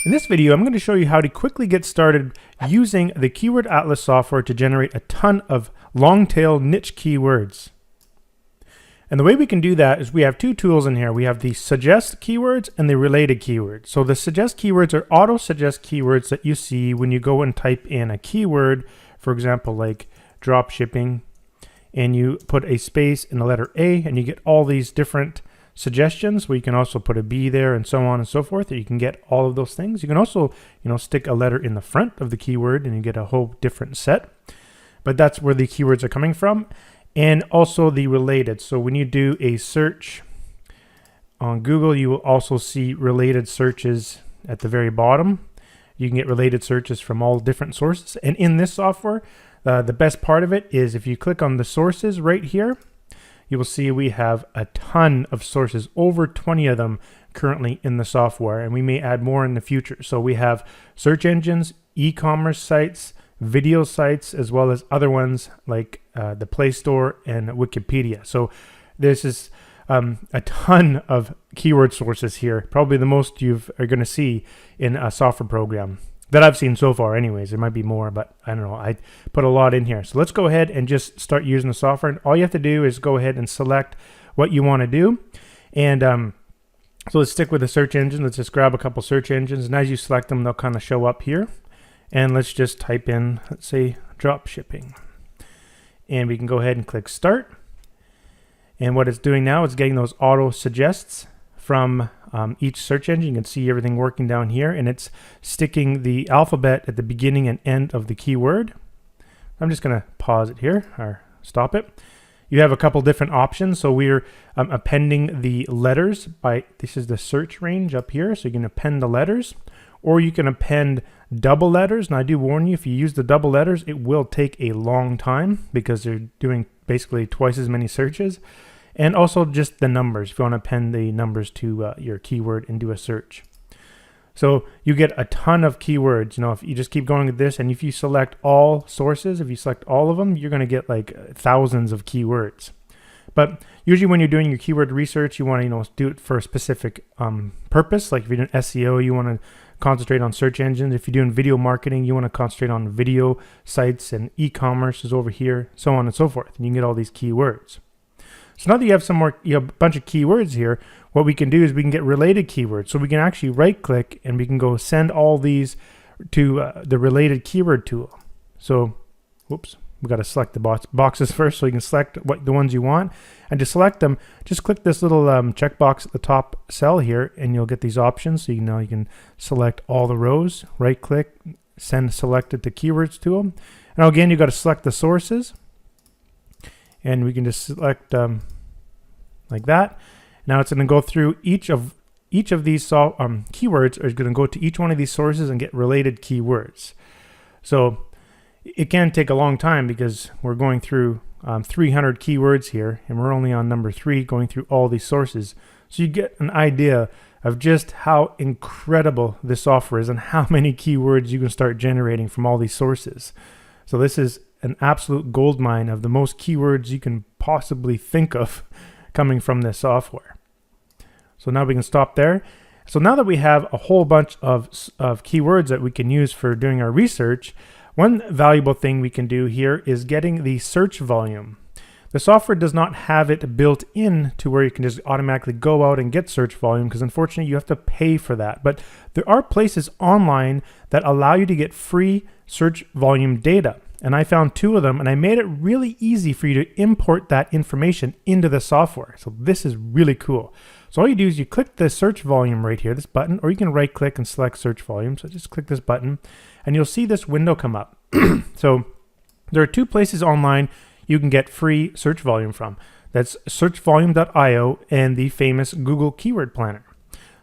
In this video, I'm going to show you how to quickly get started using the Keyword Atlas software to generate a ton of long-tail niche keywords. And the way we can do that is we have two tools in here. We have the suggest keywords and the related keywords. So the suggest keywords are auto-suggest keywords that you see when you go and type in a keyword, for example, like drop shipping, and you put a space in the letter A and you get all these different suggestions where you can also put a B there and so on and so forth. You can get all of those things. You can also, stick a letter in the front of the keyword and you get a whole different set. But that's where the keywords are coming from. And also the related. So when you do a search on Google, you will also see related searches at the very bottom. You can get related searches from all different sources. And in this software, the best part of it is if you click on the sources right here, you will see we have a ton of sources, over 20 of them currently in the software, and we may add more in the future. So we have search engines, e-commerce sites, video sites, as well as other ones like the Play Store and Wikipedia. So this is a ton of keyword sources here, probably the most you are going to see in a software program that I've seen so far anyways. There might be more, but I don't know. I put a lot in here. So let's go ahead and just start using the software. And all you have to do is go ahead and select what you want to do. And so let's stick with the search engine. Let's just grab a couple search engines. And as you select them, they'll kind of show up here. And let's just type in, let's say, drop shipping. And we can go ahead and click start. And what it's doing now is getting those auto suggests from each search engine. You can see everything working down here, and it's sticking the alphabet at the beginning and end of the keyword. I'm just going to pause it here or stop it. You have a couple different options. So we're appending the letters by, this is the search range up here. So you can append the letters, or you can append double letters. And I do warn you, if you use the double letters, it will take a long time because they're doing basically twice as many searches. And also just the numbers, if you want to append the numbers to your keyword and do a search. So you get a ton of keywords. If you just keep going with this, and if you select all sources, if you select all of them, you're going to get like thousands of keywords. But usually when you're doing your keyword research, you want to do it for a specific purpose. Like if you're doing SEO, you want to concentrate on search engines. If you're doing video marketing, you want to concentrate on video sites, and e-commerce is over here, so on and so forth. And you can get all these keywords. So now that you have some more, a bunch of keywords here, what we can do is we can get related keywords. So we can actually right click and we can go send all these to the related keyword tool. So, whoops, we got to select the boxes first, so you can select the ones you want. And to select them, just click this little checkbox at the top cell here, and you'll get these options. So you can select all the rows, right click, send selected to keywords tool. And now again, you got to select the sources. And we can just select like that. Now it's going to go through each of these keywords is going to go to each one of these sources and get related keywords. So it can take a long time because we're going through 300 keywords here, and we're only on number 3 going through all these sources. So you get an idea of just how incredible this software is and how many keywords you can start generating from all these sources. So this is an absolute goldmine of the most keywords you can possibly think of coming from this software. So now we can stop there. So now that we have a whole bunch of keywords that we can use for doing our research, one valuable thing we can do here is getting the search volume. The software does not have it built in to where you can just automatically go out and get search volume, because unfortunately you have to pay for that. But there are places online that allow you to get free search volume data. And I found 2 of them, and I made it really easy for you to import that information into the software. So this is really cool. So all you do is you click the search volume right here, this button, or you can right click and select search volume. So just click this button and you'll see this window come up. So there are 2 places online you can get free search volume from. That's searchvolume.io and the famous Google Keyword Planner.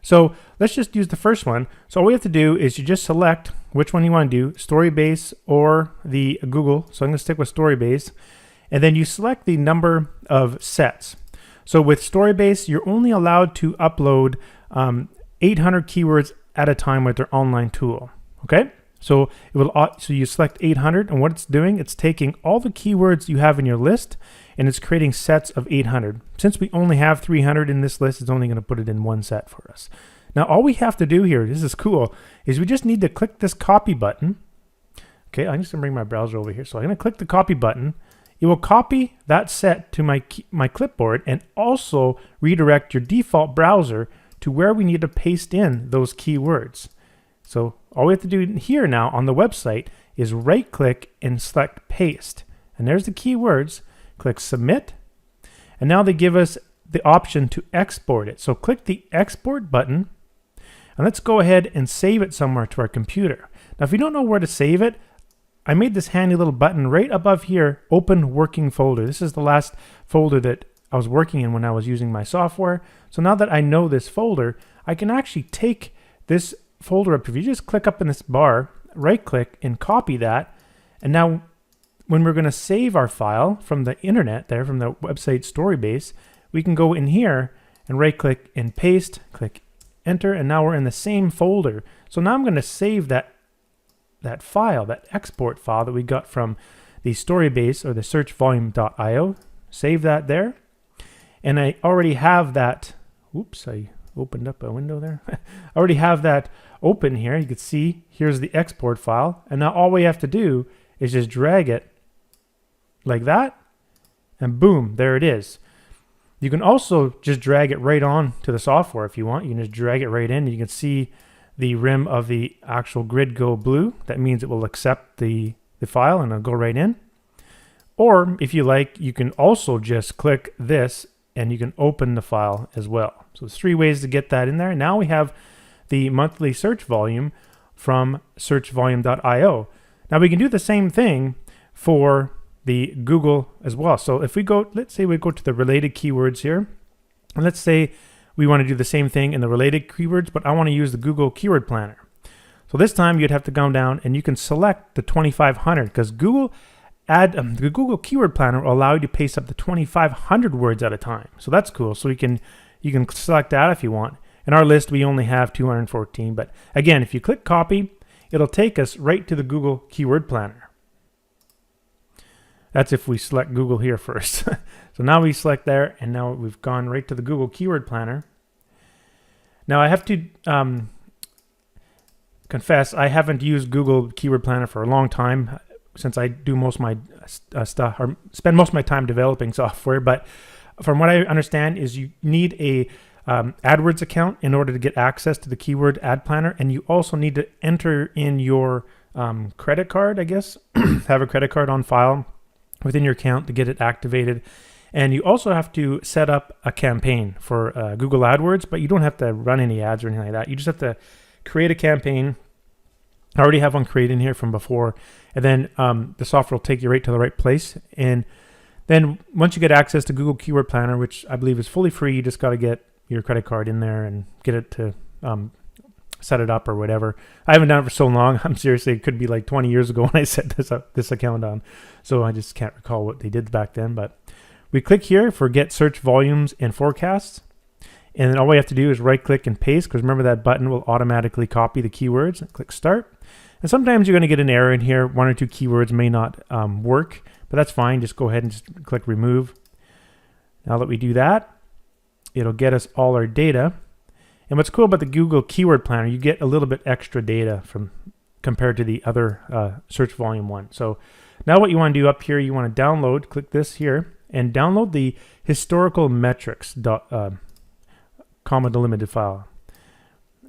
So let's just use the first one. So all we have to do is you just select which one you want to do, Storybase or the Google. So I'm going to stick with Storybase. And then you select the number of sets. So with Storybase, you're only allowed to upload 800 keywords at a time with their online tool. Okay? So you select 800, and what it's doing, it's taking all the keywords you have in your list, and it's creating sets of 800. Since we only have 300 in this list, it's only going to put it in one set for us. Now all we have to do here, this is cool, is we just need to click this copy button. Okay, I'm just gonna bring my browser over here. So I'm gonna click the copy button. It will copy that set to my clipboard and also redirect your default browser to where we need to paste in those keywords. So all we have to do here now on the website is right click and select paste. And there's the keywords. Click submit. And now they give us the option to export it. So click the export button and let's go ahead and save it somewhere to our computer. Now if you don't know where to save it, I made this handy little button right above here, open working folder. This is the last folder that I was working in when I was using my software. So now that I know this folder, I can actually take this folder up. If you just click up in this bar, right click and copy that. And now when we're going to save our file from the internet there, from the website Storybase, we can go in here and right click and paste, click enter, and now we're in the same folder. So now I'm going to save that file, that export file that we got from the Storybase or the searchvolume.io. Save that there. And I already have that, oops, I opened up a window there. I already have that open here. You can see here's the export file. And now all we have to do is just drag it like that. And boom, there it is. You can also just drag it right on to the software if you want. You can just drag it right in. You can see the rim of the actual grid go blue. That means it will accept the file and it'll go right in. Or if you like, you can also just click this and you can open the file as well. So there's 3 ways to get that in there. Now we have the monthly search volume from searchvolume.io. Now we can do the same thing for the Google as well. So if we go, let's say we go to the related keywords here, and let's say we want to do the same thing in the related keywords, but I want to use the Google Keyword Planner. So this time you'd have to come down and you can select the 2500 because the Google Keyword Planner will allow you to paste up to 2500 words at a time. So that's cool. So you can select that if you want. In our list, we only have 214. But again, if you click copy, it'll take us right to the Google Keyword Planner. That's if we select Google here first. So now we select there, and now we've gone right to the Google Keyword Planner. Now I have to confess, I haven't used Google Keyword Planner for a long time since I do most of my stuff, or spend most of my time developing software. But from what I understand is you need a AdWords account in order to get access to the Keyword Ad Planner, and you also need to enter in your credit card, I guess, have a credit card on file within your account to get it activated. And you also have to set up a campaign for Google AdWords, but you don't have to run any ads or anything like that. You just have to create a campaign. I already have one created in here from before, and then the software will take you right to the right place. And then once you get access to Google Keyword Planner, which I believe is fully free, you just got to get your credit card in there and get it to set it up or whatever. I haven't done it for so long. I'm seriously, it could be like 20 years ago when I set this account on. So I just can't recall what they did back then. But we click here for get search volumes and forecasts. And then all we have to do is right click and paste, because remember that button will automatically copy the keywords. Click start. And sometimes you're going to get an error in here. 1 or 2 keywords may not work, but that's fine. Just go ahead and just click remove. Now that we do that, it'll get us all our data. And what's cool about the Google Keyword Planner, you get a little bit extra data compared to the other search volume one. So now what you want to do up here, you want to download, click this here, and download the historical metrics comma delimited file.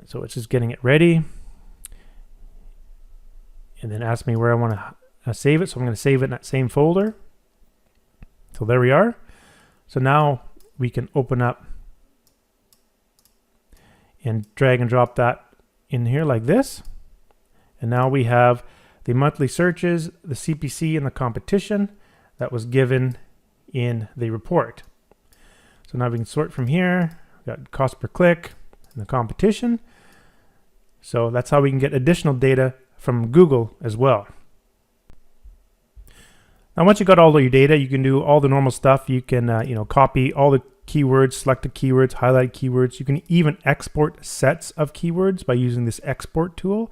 So it's just getting it ready. And then ask me where I want to save it. So I'm going to save it in that same folder. So there we are. So now we can open up and drag and drop that in here like this. And now we have the monthly searches, the CPC, and the competition that was given in the report. So now we can sort from here. We've got cost per click and the competition. So that's how we can get additional data from Google as well. Now once you got all of your data, you can do all the normal stuff. You can copy all the keywords, select the keywords, highlight keywords. You can even export sets of keywords by using this export tool.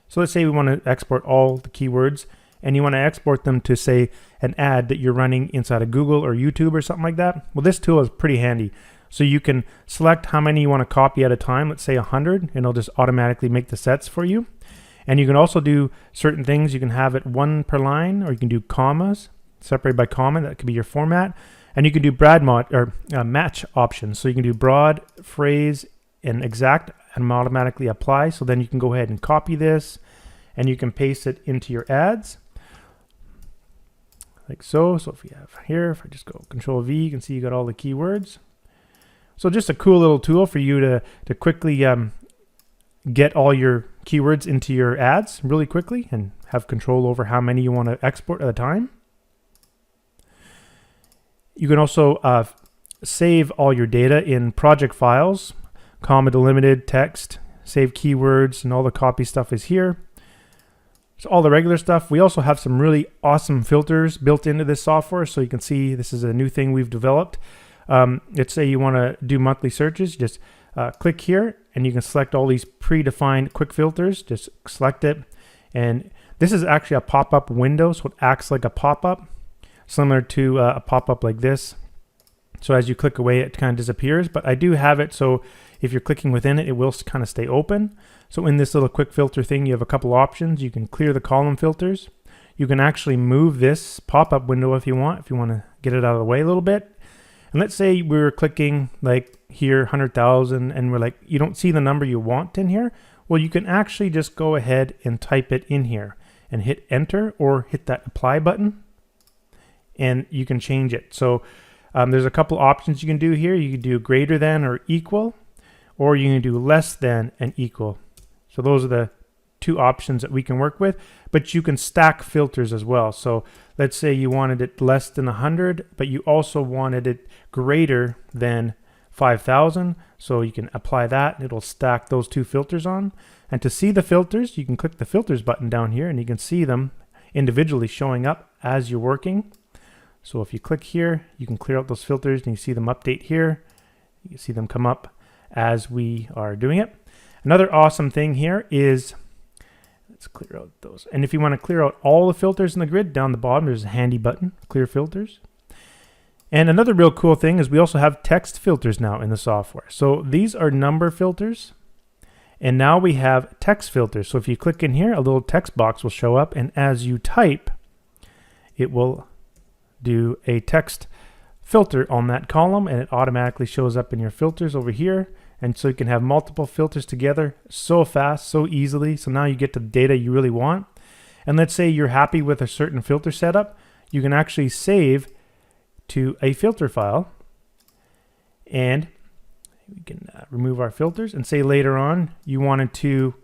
So let's say we want to export all the keywords, and you want to export them to, say, an ad that you're running inside of Google or YouTube or something like that. Well, this tool is pretty handy. So you can select how many you want to copy at a time, let's say 100, and it'll just automatically make the sets for you. And you can also do certain things. You can have it 1 per line, or you can do commas, separated by comma. That could be your format. And you can do match options. So you can do broad, phrase, and exact, and automatically apply. So then you can go ahead and copy this, and you can paste it into your ads, like so. So if we have here, if I just go Control V, you can see you got all the keywords. So just a cool little tool for you to quickly get all your keywords into your ads really quickly and have control over how many you want to export at a time. You can also save all your data in project files, comma delimited, text, save keywords, and all the copy stuff is here. So all the regular stuff. We also have some really awesome filters built into this software. So you can see this is a new thing we've developed. Let's say you want to do monthly searches, just click here and you can select all these predefined quick filters. Just select it. And this is actually a pop-up window, so it acts like a pop-up, similar to a pop-up like this. So as you click away, it kind of disappears, but I do have it so if you're clicking within it, it will kind of stay open. So in this little quick filter thing, you have a couple options. You can clear the column filters. You can actually move this pop-up window if you want to get it out of the way a little bit. And let's say we're clicking like here, 100,000, and we're like, you don't see the number you want in here. Well, you can actually just go ahead and type it in here and hit enter or hit that apply button, and you can change it. So there's a couple options you can do here. You can do greater than or equal, or you can do less than and equal. So those are the two options that we can work with, but you can stack filters as well. So let's say you wanted it less than 100, but you also wanted it greater than 5,000. So you can apply that. It'll stack those two filters on. And to see the filters, you can click the filters button down here and you can see them individually showing up as you're working. So if you click here, you can clear out those filters and you see them update here. You can see them come up as we are doing it. Another awesome thing here is, let's clear out those. And if you want to clear out all the filters in the grid, down the bottom, there's a handy button, clear filters. And another real cool thing is we also have text filters now in the software. So these are number filters. And now we have text filters. So if you click in here, a little text box will show up. And as you type, it will do a text filter on that column, and it automatically shows up in your filters over here. And so you can have multiple filters together so fast, so easily. So now you get the data you really want. And let's say you're happy with a certain filter setup, you can actually save to a filter file, and we can remove our filters, and say later on you wanted to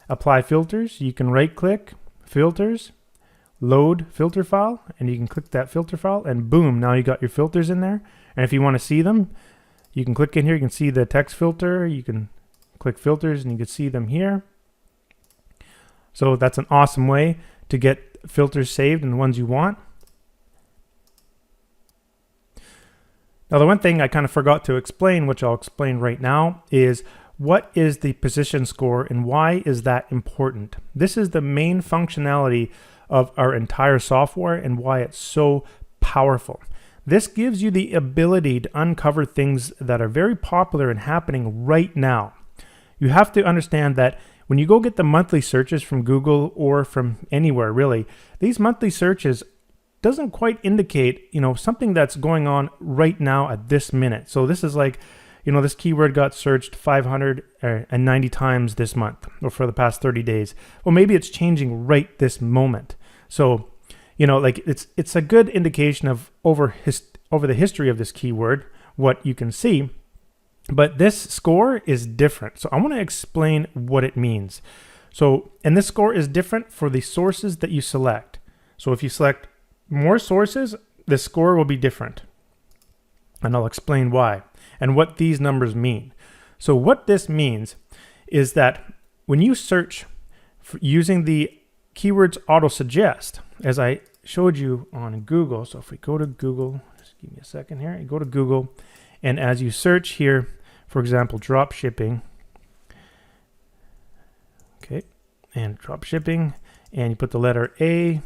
apply filters. You can right click, filters, load filter file, and you can click that filter file, and boom, now you got your filters in there. And if you want to see them, you can click in here, you can see the text filter, you can click filters and you can see them here. So that's an awesome way to get filters saved and the ones you want. Now the one thing I kind of forgot to explain, which I'll explain right now, is what is the position score and why is that important? This is the main functionality of our entire software and why it's so powerful. This gives you the ability to uncover things that are very popular and happening right now. You have to understand that when you go get the monthly searches from Google or from anywhere really, these monthly searches doesn't quite indicate, something that's going on right now at this minute. So this is like, this keyword got searched 590 times this month or for the past 30 days. Well, maybe it's changing right this moment. So, it's a good indication of over the history of this keyword, what you can see. But this score is different. So I want to explain what it means. So, and this score is different for the sources that you select. So if you select more sources, the score will be different. And I'll explain why and what these numbers mean. So what this means is that when you search using the keywords Autosuggest, as I showed you on Google. So if we go to Google, just give me a second here, you go to Google, and as you search here, for example, drop shipping, okay, and drop shipping, and you put the letter A,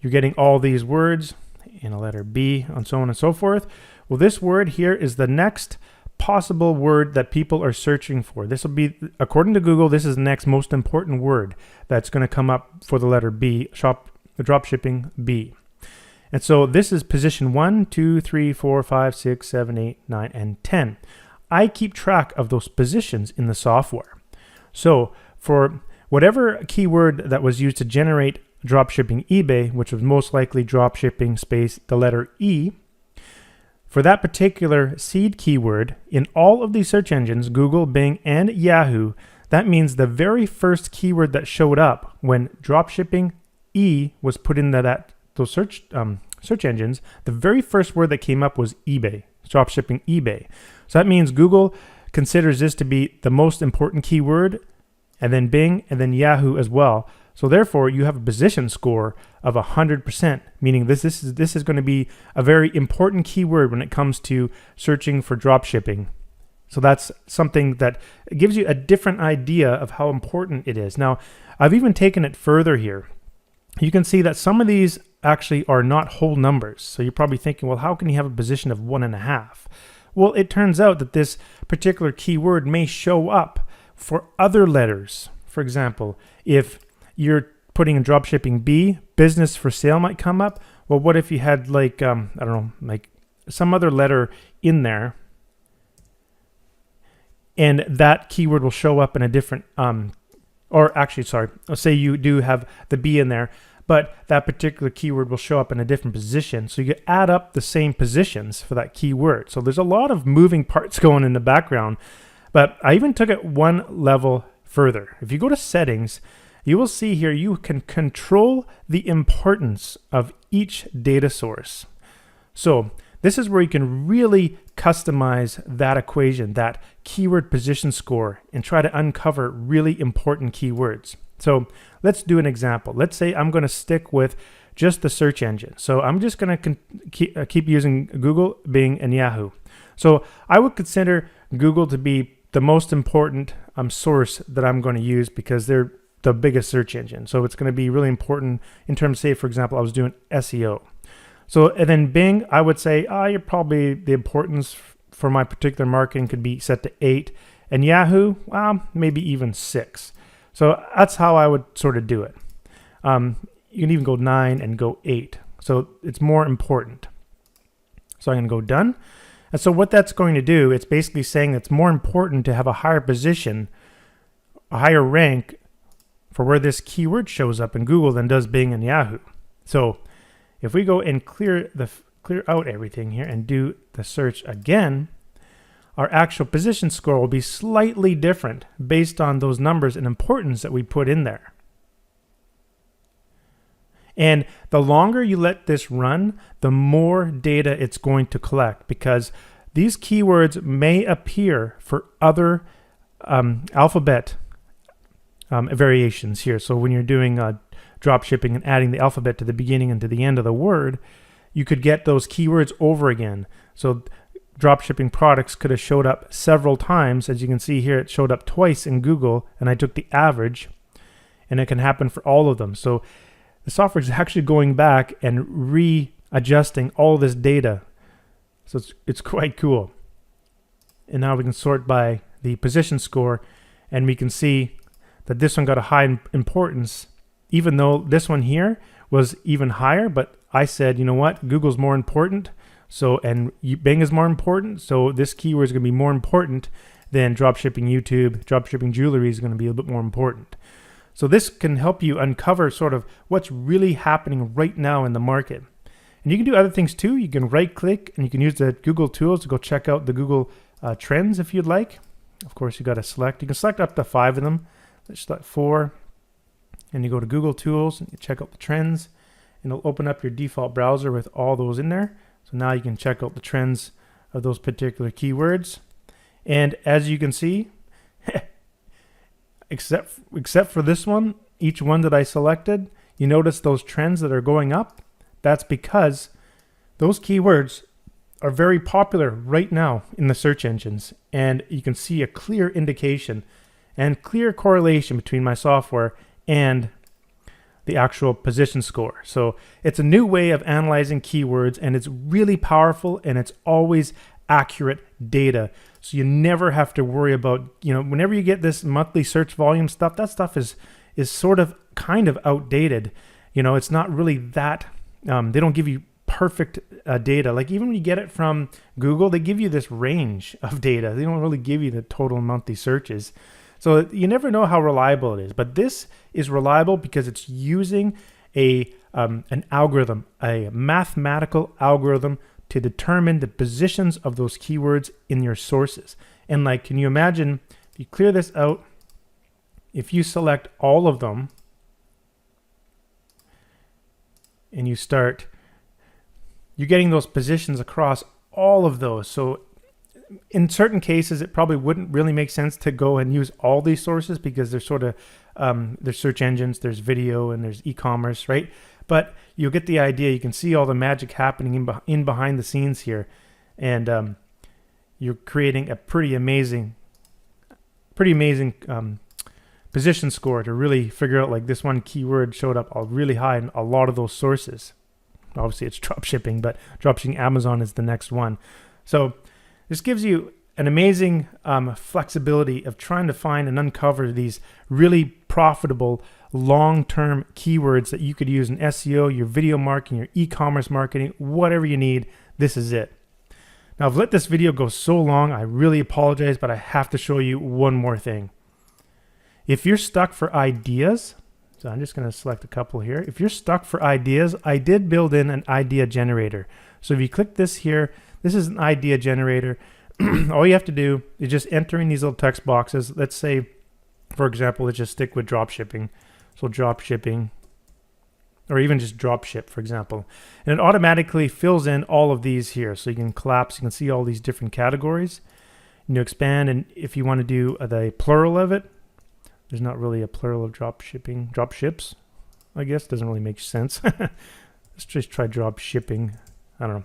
you're getting all these words. and a letter B, and so on and so forth. Well, this word here is the next possible word that people are searching for. This will be, according to Google, this is the next most important word that's going to come up for the letter B, drop shipping B. And so this is position 1, 2, 3, 4, 5, 6, 7, 8, 9, and 10. I keep track of those positions in the software. So for whatever keyword that was used to generate dropshipping eBay, which was most likely dropshipping space the letter E, for that particular seed keyword in all of these search engines, Google, Bing, and Yahoo, that means the very first keyword that showed up when dropshipping E was put in those search engines, the very first word that came up was eBay, dropshipping eBay. So that means Google considers this to be the most important keyword, and then Bing, and then Yahoo as well. So therefore, you have a position score of 100%, meaning this is going to be a very important keyword when it comes to searching for dropshipping. So that's something that gives you a different idea of how important it is. Now, I've even taken it further here. You can see that some of these actually are not whole numbers. So you're probably thinking, well, how can you have a position of 1.5? Well, it turns out that this particular keyword may show up for other letters. For example, if you're putting in dropshipping B, business for sale might come up. Well, what if you had like, I don't know, like some other letter in there, and that keyword will show up in a different, or actually, sorry, let's say you do have the B in there, but that particular keyword will show up in a different position. So you add up the same positions for that keyword. So there's a lot of moving parts going in the background, but I even took it one level further. If you go to settings, you will see here you can control the importance of each data source. So this is where you can really customize that equation, that keyword position score, and try to uncover really important keywords. So let's do an example. Let's say I'm going to stick with just the search engine. So I'm just going to keep using Google, Bing, and Yahoo. So I would consider Google to be the most important source that I'm going to use because they're the biggest search engine. So it's going to be really important in terms of, say, for example, I was doing SEO. So, and then Bing, I would say, you're probably the importance for my particular marketing could be set to 8. And Yahoo, well, maybe even 6. So that's how I would sort of do it. You can even go 9 and go 8. So it's more important. So I'm going to go done. And so what that's going to do, it's basically saying it's more important to have a higher position, a higher rank for where this keyword shows up in Google than does Bing and Yahoo. So if we go and clear out everything here and do the search again, our actual position score will be slightly different based on those numbers and importance that we put in there. And the longer you let this run, the more data it's going to collect, because these keywords may appear for other alphabet variations here. So when you're doing drop shipping and adding the alphabet to the beginning and to the end of the word, you could get those keywords over again. So drop shipping products could have showed up several times. As you can see here, it showed up twice in Google, and I took the average, and it can happen for all of them. So the software is actually going back and readjusting all this data. So it's quite cool. And now we can sort by the position score, and we can see that this one got a high importance, even though this one here was even higher. But I said, you know what, Google's more important. So, and Bing is more important. So this keyword is going to be more important than dropshipping YouTube. Dropshipping jewelry is going to be a bit more important. So this can help you uncover sort of what's really happening right now in the market. And you can do other things too. You can right click and you can use the Google tools to go check out the Google trends if you'd like. Of course, you got to select. You can select up to 5 of them. Let's select 4. And you go to Google tools and you check out the trends. And it'll open up your default browser with all those in there. So now you can check out the trends of those particular keywords. And as you can see, except for this one, each one that I selected, you notice those trends that are going up. That's because those keywords are very popular right now in the search engines. And you can see a clear indication and clear correlation between my software and the actual position score. So it's a new way of analyzing keywords, and it's really powerful, and it's always accurate data. So you never have to worry about, whenever you get this monthly search volume stuff, that stuff is sort of kind of outdated. It's not really that, they don't give you perfect data. Like even when you get it from Google, they give you this range of data. They don't really give you the total monthly searches. So you never know how reliable it is. But this is reliable because it's using an algorithm, a mathematical algorithm to determine the positions of those keywords in your sources. And like, can you imagine if you clear this out, if you select all of them and you're getting those positions across all of those. So in certain cases, it probably wouldn't really make sense to go and use all these sources because they're sort of, there's search engines, there's video, and there's e-commerce, right? But you'll get the idea. You can see all the magic happening in behind the scenes here. And you're creating a pretty amazing position score to really figure out, like, this one keyword showed up really high in a lot of those sources. Obviously it's drop shipping, but drop shipping Amazon is the next one. So this gives you an amazing flexibility of trying to find and uncover these really profitable long-term keywords that you could use in SEO, your video marketing, your e-commerce marketing, whatever you need. This is it. Now, I've let this video go so long, I really apologize, but I have to show you one more thing. If you're stuck for ideas, so I'm just going to select a couple here. If you're stuck for ideas, I did build in an idea generator. So if you click this here, this is an idea generator. All you have to do is just enter in these little text boxes. Let's say, for example, let's just stick with drop shipping. So drop shipping, or even just drop ship, for example. And it automatically fills in all of these here. So you can collapse, you can see all these different categories. And you expand, and if you want to do the plural of it, there's not really a plural of drop ships, I guess. Doesn't really make sense. Let's just try drop shipping. I don't know.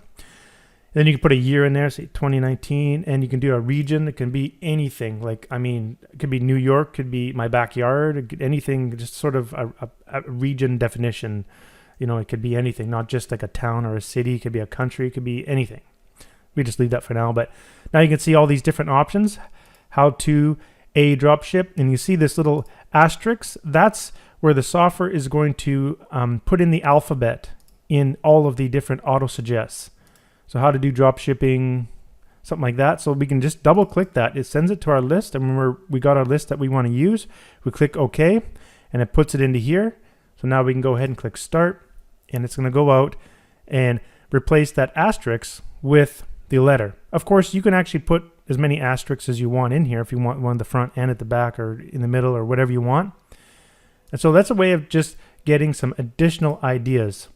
Then you can put a year in there, say 2019, and you can do a region. It can be anything. Like, I mean, it could be New York, could be my backyard, anything, just sort of a region definition. It could be anything, not just like a town or a city. It could be a country. It could be anything. We just leave that for now. But now you can see all these different options, how to drop ship, and you see this little asterisk. That's where the software is going to put in the alphabet in all of the different auto suggests. So how to do drop shipping, something like that. So we can just double click that. It sends it to our list, and when we got our list that we want to use, we click OK, and it puts it into here. So now we can go ahead and click start, and it's going to go out and replace that asterisk with the letter. Of course, you can actually put as many asterisks as you want in here if you want one at the front and at the back or in the middle or whatever you want. And so that's a way of just getting some additional ideas.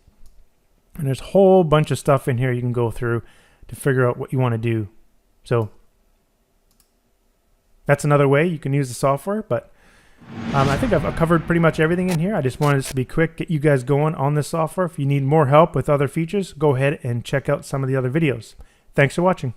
And there's a whole bunch of stuff in here you can go through to figure out what you want to do. So that's another way you can use the software. But I think I've covered pretty much everything in here. I just wanted this to be quick, get you guys going on this software. If you need more help with other features, go ahead and check out some of the other videos. Thanks for watching.